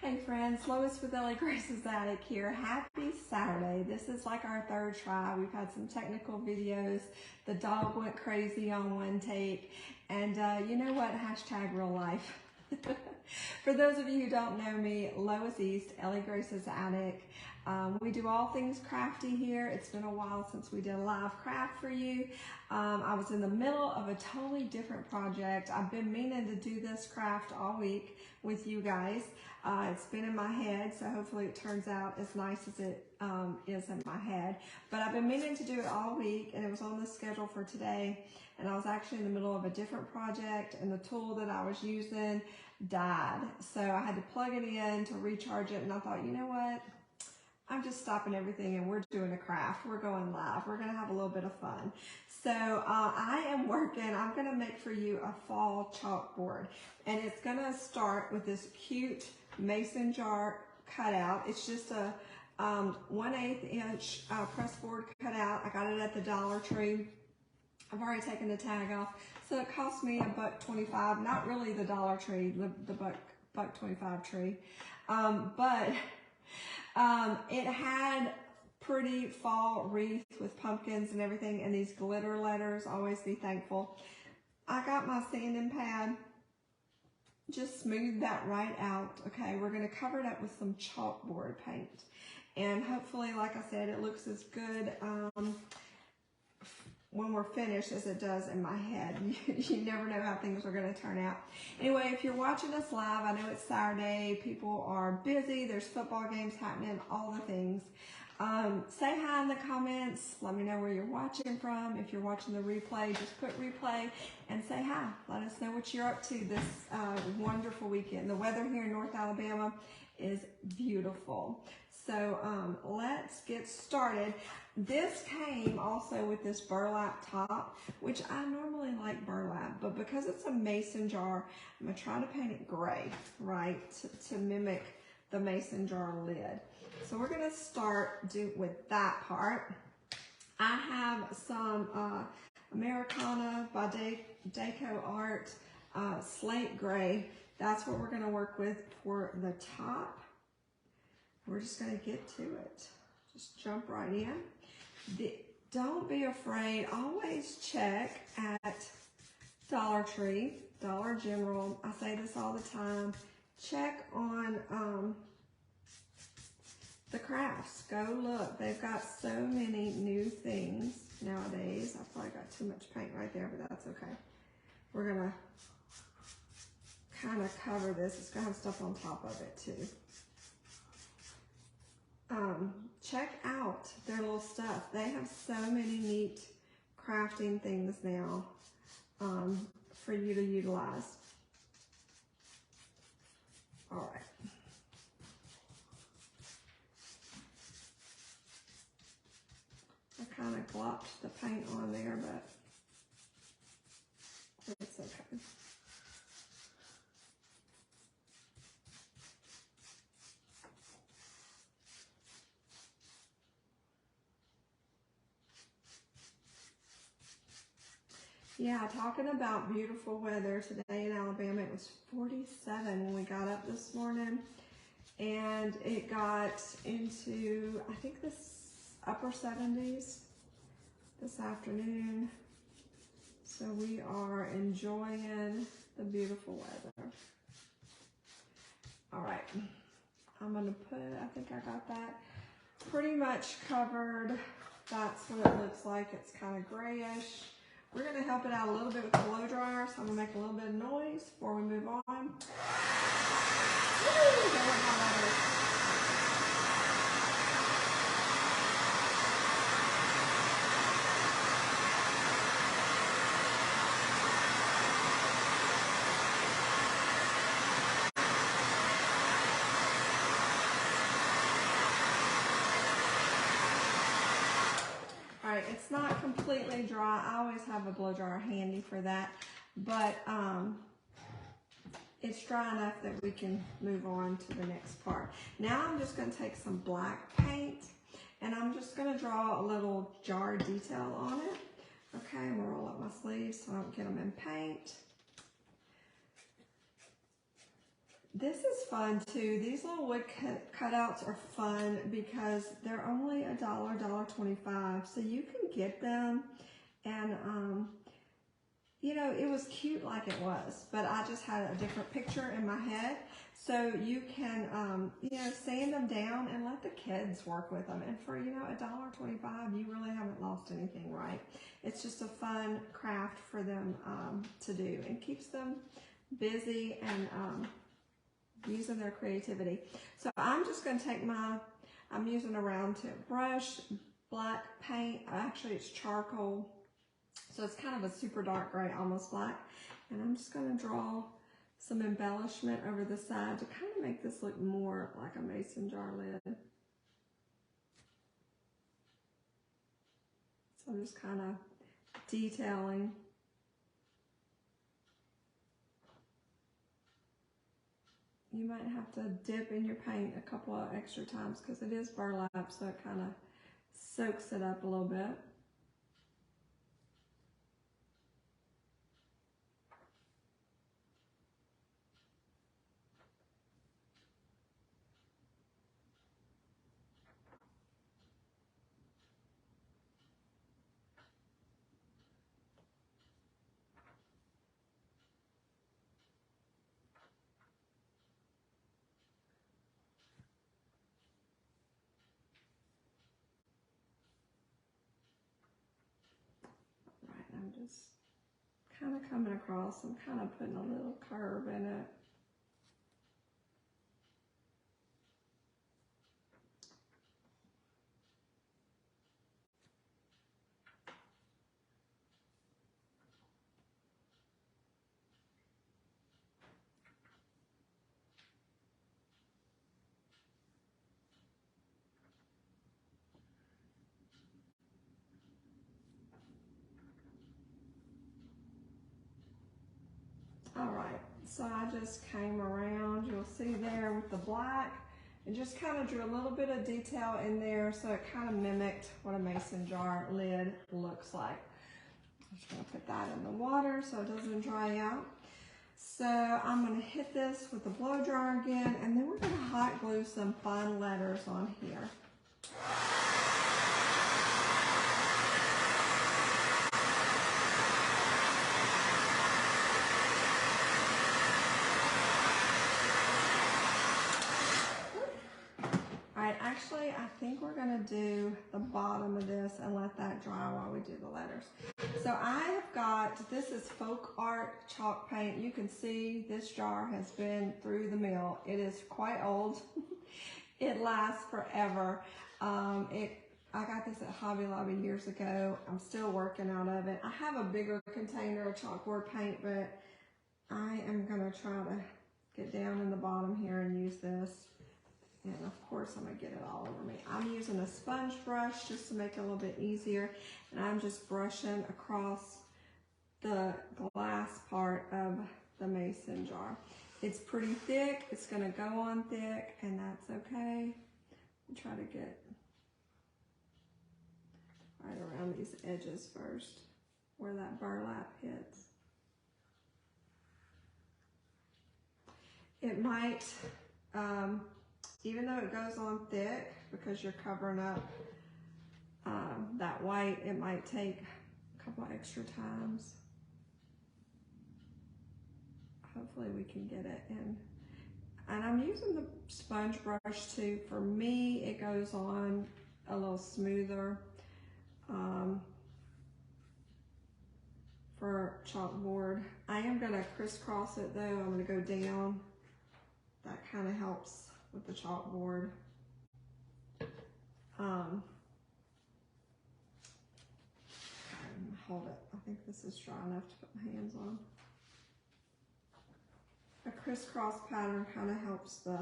Hey friends, Lois with Ellie Grace's Attic here. Happy Saturday. This is like our third try. We've had some technical videos. The dog went crazy on one take. And you know what? Hashtag real life. For those of you who don't know me, Lois East, Ellie Grace's Attic. We do all things crafty here. It's been a while since we did a live craft for you. I was in the middle of a totally different project. I've been meaning to do this craft all week with you guys. It's been in my head, so hopefully it turns out as nice as it is in my head. But I've been meaning to do it all week, and it was on the schedule for today. And I was actually in the middle of a different project, and the tool that I was using died. So I had to plug it in to recharge it, and I thought, you know what? I'm just stopping everything and we're doing a craft. We're going live. We're going to have a little bit of fun. So I am working. I'm going to make for you a fall chalkboard. And it's going to start with this cute mason jar cutout. It's just a 1/8 inch press board cutout. I got it at the Dollar Tree. I've already taken the tag off. So it cost me $1.25. Not really the Dollar Tree, the $1.25 tree. It had pretty fall wreath with pumpkins and everything, and these glitter letters, always be thankful. I got my sanding pad, just smoothed that right out. Okay, we're going to cover it up with some chalkboard paint, and hopefully, like I said, it looks as good when we're finished as it does in my head. You never know how things are going to turn out. Anyway, if you're watching us live, I know it's Saturday, people are busy, there's football games happening, all the things. Say hi in the comments, let me know where you're watching from. If you're watching the replay, just put replay and say hi. Let us know what you're up to this wonderful weekend. The weather here in North Alabama is beautiful. So let's get started. This came also with this burlap top, which I normally like burlap, but because it's a mason jar, I'm going to try to paint it gray, right, to mimic the mason jar lid. So we're going to start with that part. I have some Americana by Deco Art slate gray. That's what we're going to work with for the top. We're just going to get to it. Just jump right in. Don't be afraid. Always check at Dollar Tree, Dollar General. I say this all the time. Check on the crafts. Go look. They've got so many new things nowadays. I probably got too much paint right there, but that's okay. We're going to kind of cover this. It's going to have stuff on top of it too. Check out their little stuff. They have so many neat crafting things now for you to utilize. All right. I kind of glopped the paint on there, but it's okay. Yeah, talking about beautiful weather today in Alabama, it was 47 when we got up this morning, and it got into, I think, this upper 70s this afternoon. So we are enjoying the beautiful weather. All right, I'm gonna put, I think I got that pretty much covered. That's what it looks like. It's kind of grayish. We're going to help it out a little bit with the blow dryer, so I'm going to make a little bit of noise before we move on. Woo! Alright, it's not completely dry. I always have a blow dryer handy for that, but it's dry enough that we can move on to the next part. Now I'm just going to take some black paint, and I'm just going to draw a little jar detail on it. Okay, I'm going to roll up my sleeves so I don't get them in paint. This is fun too. These little wood cutouts are fun because they're only $1, $1.25. So you can get them, and you know, it was cute like it was, but I just had a different picture in my head. So you can, you know, sand them down and let the kids work with them. And for, you know, $1.25, you really haven't lost anything, right? It's just a fun craft for them to do, and keeps them busy and using their creativity. So I'm just going to take I'm using a round tip brush, black paint. Actually, it's charcoal. So it's kind of a super dark gray, almost black. And I'm just going to draw some embellishment over the side to kind of make this look more like a mason jar lid. So I'm just kind of detailing. You might have to dip in your paint a couple of extra times because it is burlap, so it kind of soaks it up a little bit. Right, I'm just kind of coming across. I'm kind of putting a little curve in it. All right, so I just came around, you'll see there with the black, and just kind of drew a little bit of detail in there so it kind of mimicked what a mason jar lid looks like. I'm just gonna put that in the water so it doesn't dry out. So I'm gonna hit this with the blow dryer again, and then we're gonna hot glue some fun letters on here. Actually, I think we're gonna do the bottom of this and let that dry while we do the letters. So I have got, this is Folk Art chalk paint. You can see this jar has been through the mill. It is quite old. It lasts forever. I got this at Hobby Lobby years ago. I'm still working out of it. I have a bigger container of chalkboard paint, but I am gonna try to get down in the bottom here and use this. And of course, I'm gonna get it all over me. I'm using a sponge brush just to make it a little bit easier. And I'm just brushing across the glass part of the mason jar. It's pretty thick, it's gonna go on thick, and that's okay. Try to get right around these edges first, where that burlap hits. It might, even though it goes on thick, because you're covering up that white, it might take a couple extra times. Hopefully we can get it in. And I'm using the sponge brush too. For me, it goes on a little smoother. For chalkboard, I am gonna crisscross it though. I'm gonna go down. That kind of helps with the chalkboard. Hold it. I think this is dry enough to put my hands on. A crisscross pattern kind of helps the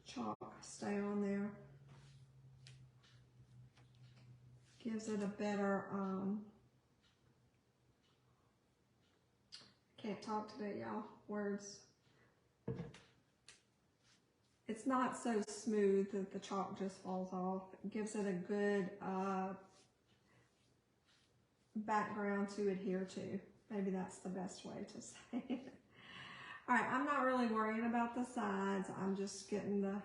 chalk stay on there. Gives it a better, can't talk today, y'all, words. It's not so smooth that the chalk just falls off. It gives it a good background to adhere to. Maybe that's the best way to say it. All right, I'm not really worrying about the sides. I'm just getting the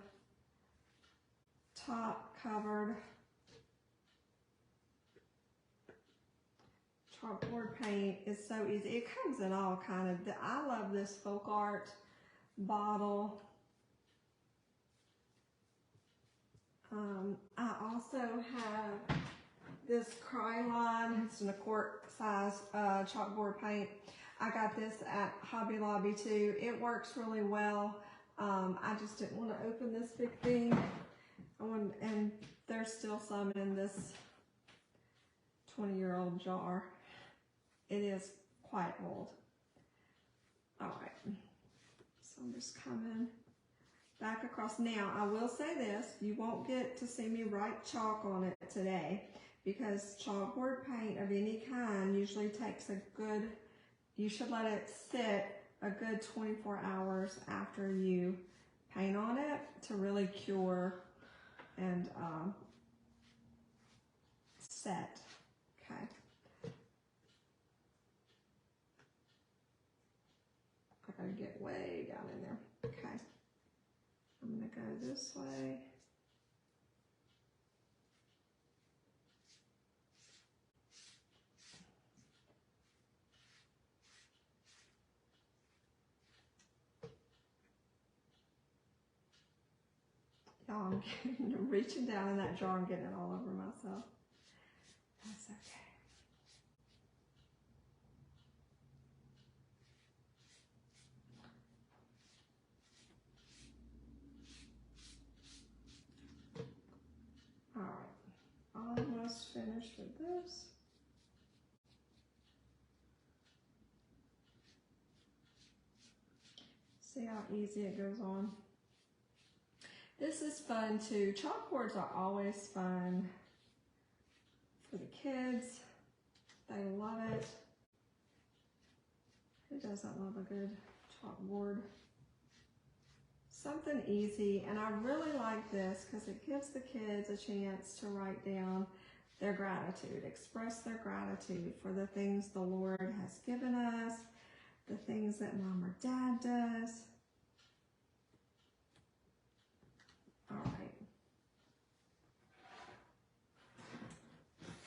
top covered. Chalkboard paint is so easy. It comes in all kind of, I love this folk art bottle. I also have this Cryline. It's in a quart size chalkboard paint. I got this at Hobby Lobby too. It works really well. I just didn't want to open this big thing. And there's still some in this 20-year-old jar. It is quite old. All right, so I'm just coming back across. Now, I will say this, you won't get to see me write chalk on it today because chalkboard paint of any kind usually takes a good, you should let it sit a good 24 hours after you paint on it to really cure and set. Okay. I gotta get way down in there. Okay. I'm gonna go this way. Y'all, I'm reaching down in that jar and getting it all over myself. That's okay. All right, almost finished with this. See how easy it goes on. This is fun too. Chalkboards are always fun for the kids. They love it. Who doesn't love a good chalkboard? Something easy, and I really like this because it gives the kids a chance to write down their gratitude, express their gratitude for the things the Lord has given us, the things that Mom or Dad does. All right.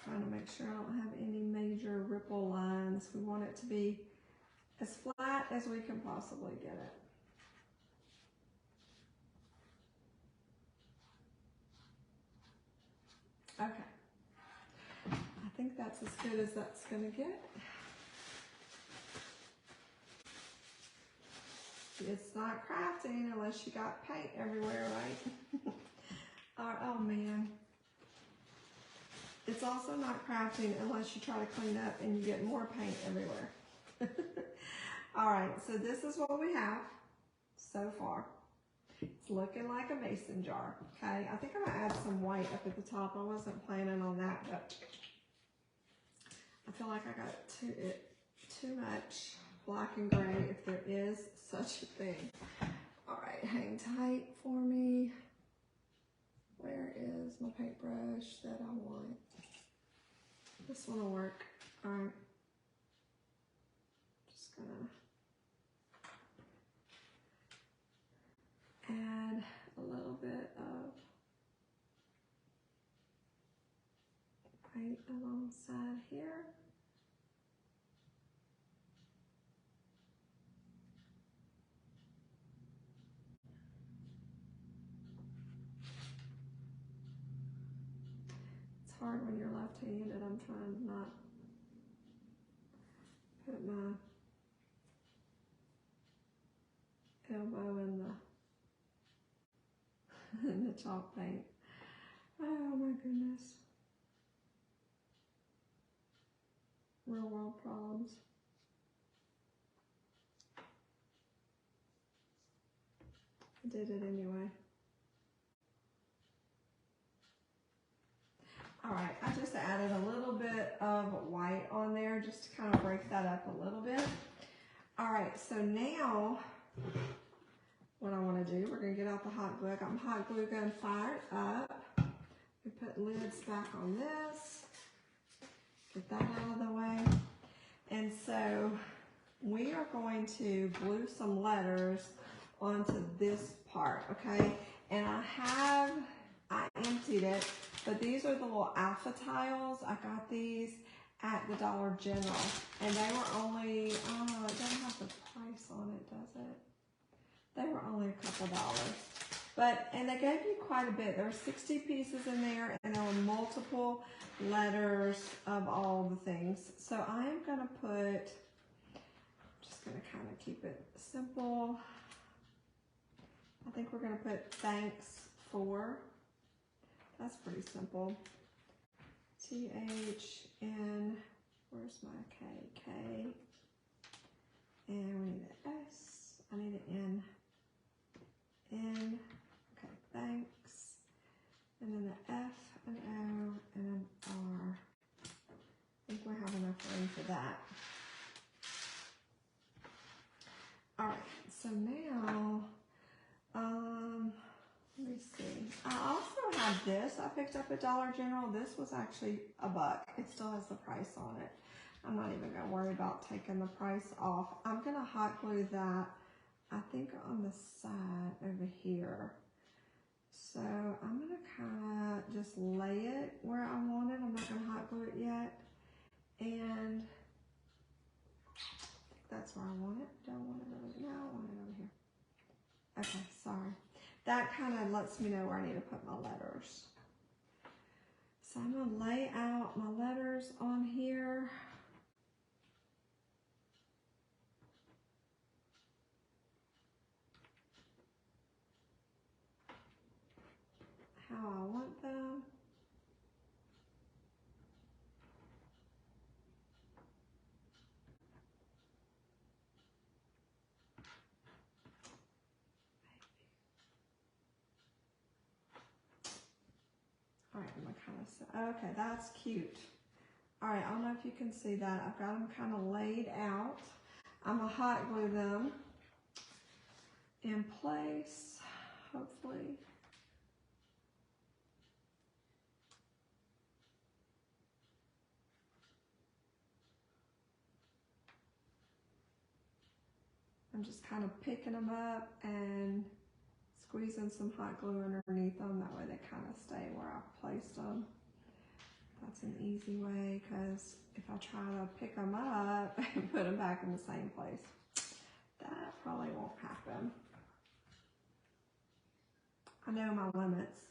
Trying to make sure I don't have any major ripple lines. We want it to be as flat as we can possibly get it. Okay, I think that's as good as that's gonna get. It's not crafting unless you got paint everywhere, right? Oh man. It's also not crafting unless you try to clean up and you get more paint everywhere. All right, so this is what we have so far. It's looking like a mason jar, okay? I think I'm gonna add some white up at the top. I wasn't planning on that, but I feel like I got too much black and gray, if there is such a thing. All right, hang tight for me. Where is my paintbrush that I want? This one will work. All right, just gonna add a little bit of white alongside here. It's hard when you're left-handed. I'm trying to not put my elbow in the chalk paint. Oh my goodness. Real world problems. I did it anyway. All right, I just added a little bit of white on there just to kind of break that up a little bit. All right, so now what I want to do, we're going to get out the hot glue. I got my hot glue gun fired up. We put lids back on this. Get that out of the way. And so we are going to glue some letters onto this part, okay? And I emptied it, but these are the little alpha tiles. I got these at the Dollar General, and they were only, oh, it doesn't have the price on it, does it? They were only a couple dollars. But, and they gave me quite a bit. There were 60 pieces in there, and there were multiple letters of all the things. So I am going to put, just going to kind of keep it simple. I think we're going to put thanks for. That's pretty simple. T-H-N, where's my K? K. And we need an S. I need an N. N. Okay, thanks. And then an F, an O, and an R. I think we have enough room for that. All right, so now, let me see. I also have this I picked up at Dollar General. This was actually $1. It still has the price on it. I'm not even gonna worry about taking the price off. I'm gonna hot glue that, I think, on the side over here. So I'm gonna kind of just lay it where I want it. I'm not gonna hot glue it yet. And that's where I want it. Do I want it over there? No, I want it over here. Okay, sorry. That kind of lets me know where I need to put my letters. So I'm gonna lay out my letters on here. How I want them. All right, I'm gonna kind of, okay, that's cute. All right, I don't know if you can see that. I've got them kind of laid out. I'm gonna hot glue them in place, hopefully. I'm just kind of picking them up and squeezing some hot glue underneath them. That way they kind of stay where I placed them. That's an easy way, because if I try to pick them up and put them back in the same place, that probably won't happen. I know my limits.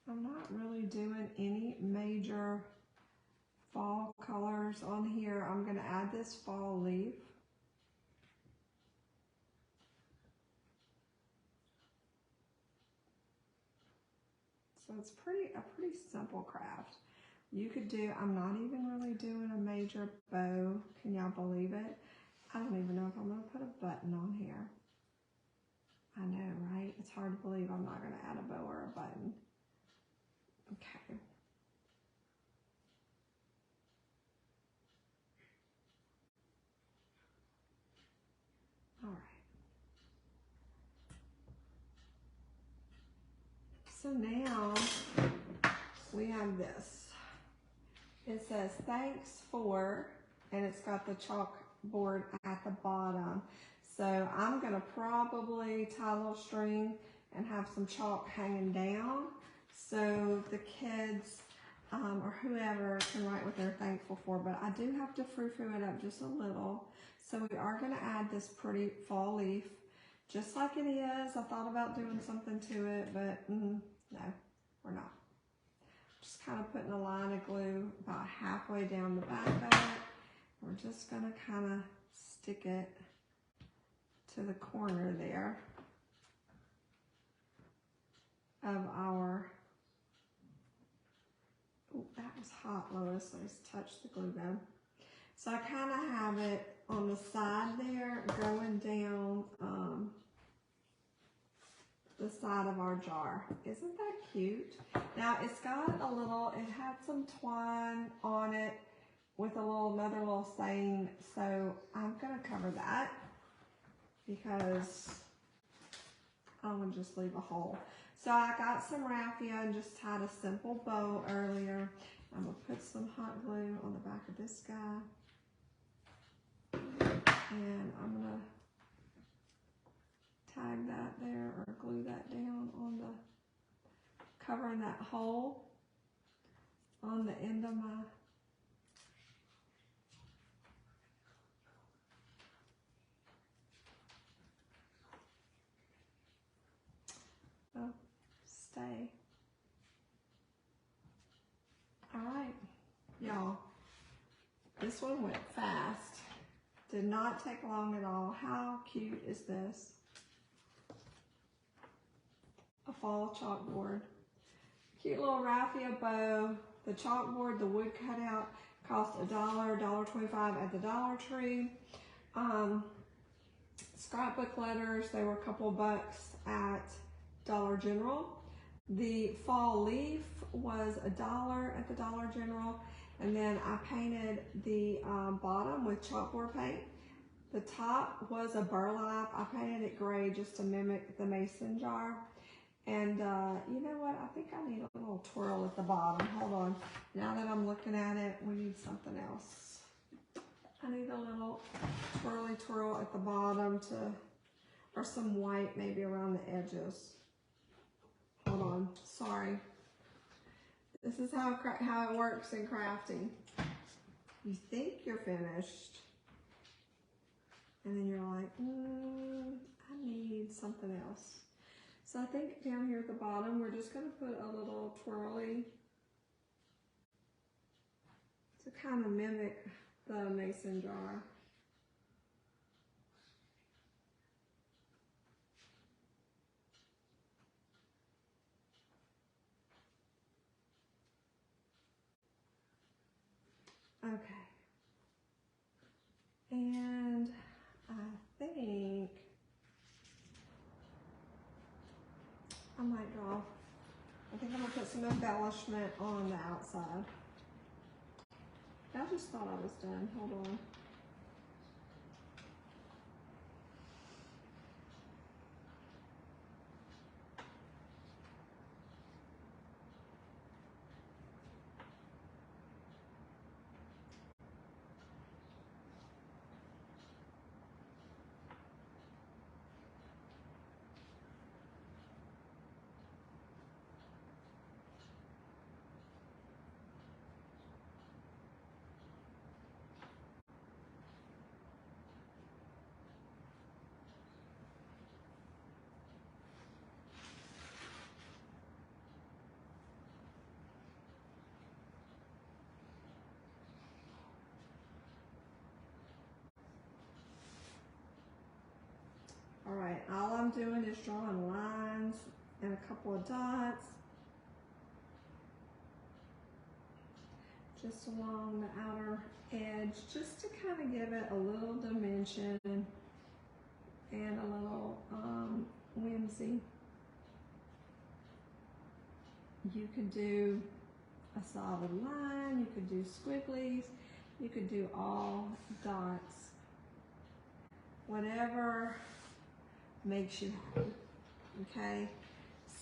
I'm not really doing any major fall colors on here. I'm going to add this fall leaf. So it's a pretty simple craft. You could do, I'm not even really doing a major bow. Can y'all believe it? I don't even know if I'm going to put a button on here. I know, right? It's hard to believe I'm not going to add a bow or a button. Okay. All right. So now we have this. It says thanks for, and it's got the chalkboard at the bottom. So I'm gonna probably tie a little string and have some chalk hanging down so the kids or whoever can write what they're thankful for. But I do have to frou-frou it up just a little. So we are gonna add this pretty fall leaf, just like it is. I thought about doing something to it, but no, we're not. Just kind of putting a line of glue about halfway down the back of it. We're just gonna kind of stick it to the corner there of our, oh, that was hot, Lois. Let's touch the glue gun. So I kind of have it on the side there going down the side of our jar. Isn't that cute? Now it's got a little, it had some twine on it with another little saying, so I'm gonna cover that because I'm gonna just leave a hole. So I got some raffia and just tied a simple bow earlier. I'm gonna put some hot glue on the back of this guy. And I'm gonna tag that there or glue that down on the, covering that hole on the end of my stay. All right, y'all, this one went fast. Did not take long at all. How cute is this? A fall chalkboard. Cute little raffia bow. The chalkboard, the wood cutout, cost $1, $1.25 at the Dollar Tree. Scrapbook letters, they were a couple bucks at Dollar General. The fall leaf was $1 at the Dollar General. And then I painted the bottom with chalkboard paint. The top was a burlap. I painted it gray just to mimic the mason jar. And you know what? I think I need a little twirl at the bottom. Hold on. Now that I'm looking at it, we need something else. I need a little twirly twirl at the bottom or some white maybe around the edges. Hold on. Sorry. This is how it works in crafting. You think you're finished, and then you're like, I need something else. So I think down here at the bottom, we're just going to put a little twirly to kind of mimic the mason jar. Okay. And I think I might draw, I think I'm gonna put some embellishment on the outside. I just thought I was done, hold on. All right, all I'm doing is drawing lines and a couple of dots just along the outer edge, just to kind of give it a little dimension and a little whimsy. You could do a solid line, you could do squigglies, you could do all dots, whatever makes you happy, okay?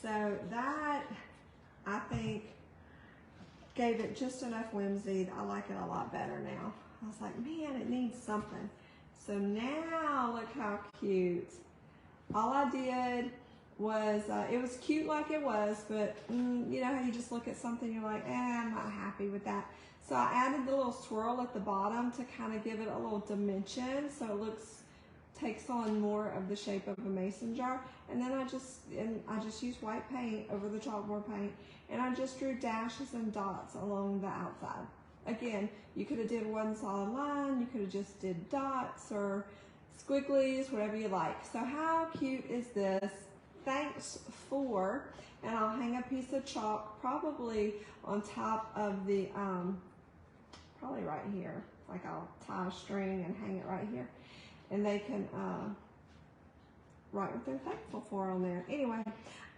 So that, I think, gave it just enough whimsy. I like it a lot better now. I was like, man, it needs something. So now, look how cute. All I did was, it was cute like it was, but you know how you just look at something, you're like, I'm not happy with that. So I added the little swirl at the bottom to kind of give it a little dimension, so it takes on more of the shape of a mason jar. And then I just used white paint over the chalkboard paint, and I just drew dashes and dots along the outside. Again, you could have did one solid line, you could have just did dots or squigglies, whatever you like. So how cute is this? Thanks for, and I'll hang a piece of chalk probably on top of the, probably right here. Like I'll tie a string and hang it right here. And they can write what they're thankful for on there. Anyway,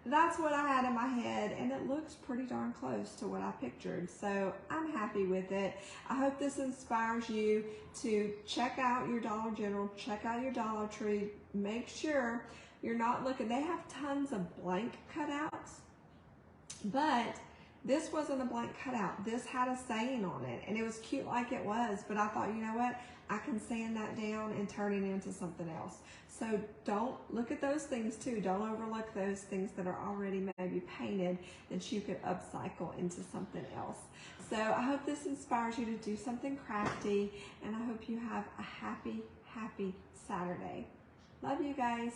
that's what I had in my head, and it looks pretty darn close to what I pictured. So I'm happy with it. I hope this inspires you to check out your Dollar General, check out your Dollar Tree. Make sure you're not looking, they have tons of blank cutouts, but this wasn't a blank cutout. This had a saying on it, and it was cute like it was, but I thought, you know what? I can sand that down and turn it into something else. So don't look at those things too. Don't overlook those things that are already maybe painted that you could upcycle into something else. So I hope this inspires you to do something crafty, and I hope you have a happy, happy Saturday. Love you guys.